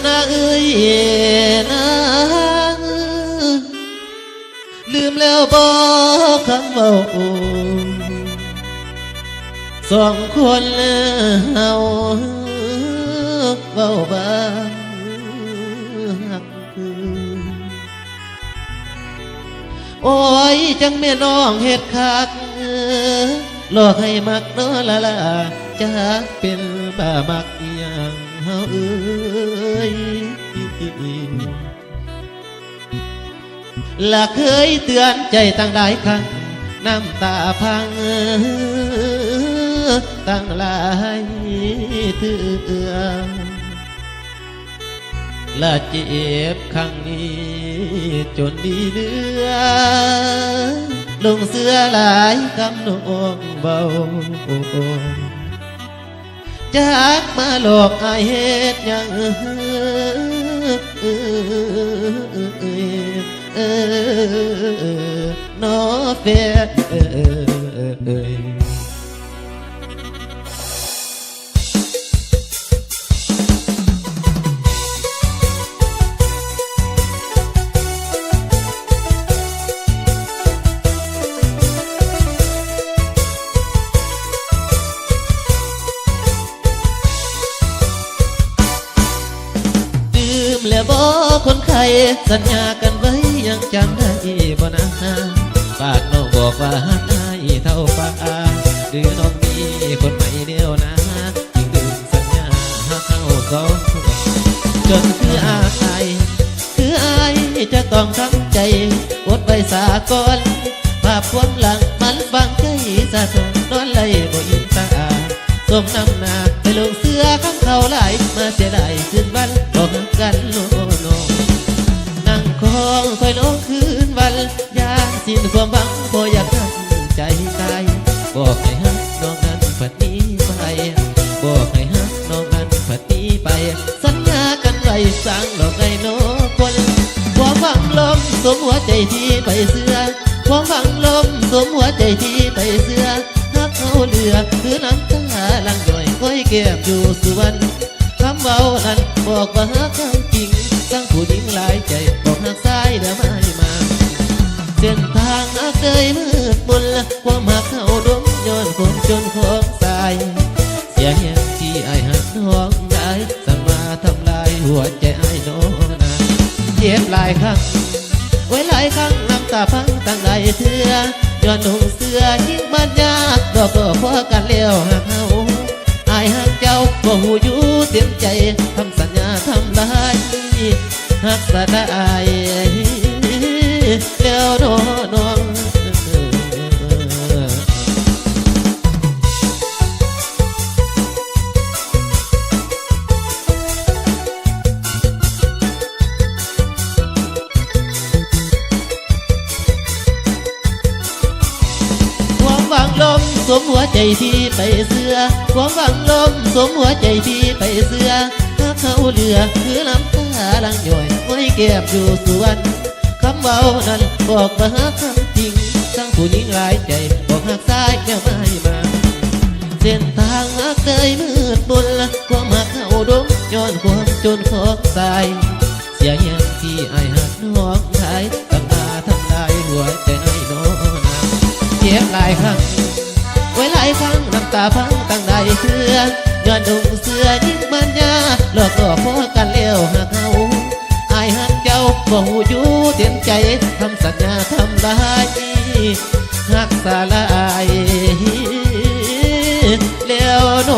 นะเอ้ยนะลืมแล้วบอกคำเว้าสองคนเฮาเว้าบ้างโอ้ยจังแม่น้องเฮ็ดคักหลอกให้มักเนาะละละจะเป็นบ้ามักอย่างเฮาเอ้ยละเคยเตือนใจตั้งหลายครั้งน้ำตาพังตั้งหลายเถื่อละเจ็บครั้งนี้จนดีเดือลงเสื้อหลายกำนองเบาจากมาหลอกอายเฮ็ดยังน้อเฟดแล้วบอกคนไข้สัญญากันไว้ยังจำได้บ่นะปากน้องบอกว่าหักอายเท่าฟ้าหรือน้องมีคนใหม่เดียวนะจึงลืมสัญญาหักเขาสองจนคืออายจะต้องทำใจอดไว้สาก่อนภาพความหลังมันฟังใจสะสมนอนไหลบ่ยินตาสมน้ำหนาไปลงเสื้อข้างเขาไหลมาเสียดายคืนวันบอกกันโลโนนั่งคองคอยน้องคืนวันยามสิ้นความหวังพออยากทำใจตายบอกให้ฮักน้องนั้นผัดนี้ไปบอกให้ฮักน้องนั้นผัดนี้ไปสัญญากันไว้สร้างหลอกให้น้องคนความหวังลมสมหัวใจที่ไปเสื้อความหวังลมสมหัวใจที่ไปเสื้อฮักเขาเหลือคือน้ำตาลังย่อยค่อยเก็บอยู่สุวรรณคำเว้านั้นบอกว่าฮักเขาจริงตั้งผู้หญิงหลายใจบอกฮักซ้ายเดี๋ยวไม่มาเส้นทางฮักเคยมืดมนความฮักเขาดวงย้อนคนจนของตายเสียแห่งที่ไอ้หักน้องได้สั่งมาทำลายหัวใจไอ้น้องนะเจ็บหลายครั้งไว้หลายครั้งน้ำตาพังตั้งหลายเถื่อย้อนนุ่งเสื้อยิ่งมันยากดอกก็พอกันเลี้ยวหักเขาอายหักเจ้าบ่หูอยู่เต็มใจทำสัญญาทำลายหักสะได้แล้วน้องลมสวมหัวใจที่ไปเสื้อความหวังลมสวมหัวใจที่ไปเสื้อถ้าเขาเหลือคือน้ำตาลังย่อยไว้เก็บอยู่ส่วนคำเว้านั้นบอกว่าฮักคำจริงทั้งผู้หญิงหลายใจบอกหักซ้ายยังไม่มาเส้นทางฮักเคยมืดมนความหักเขาดงย้อนความจนของตายเสียอย่างที่ไอ้หักน้องชายตั้งตาทำลายหัวใจไอ้น้องนาเจ็บหลายครั้งไว้หลายครั้งน้ำตาพังตั้งใดเสื้อย้อนดุงเสื้อยิ่งมันยาหลอกก็พอกันเลี้ยวหักเขาอายหักเจ้าบ่หูอยู่เต็มใจทำสัญญาทำลายหักสลายแล้วโน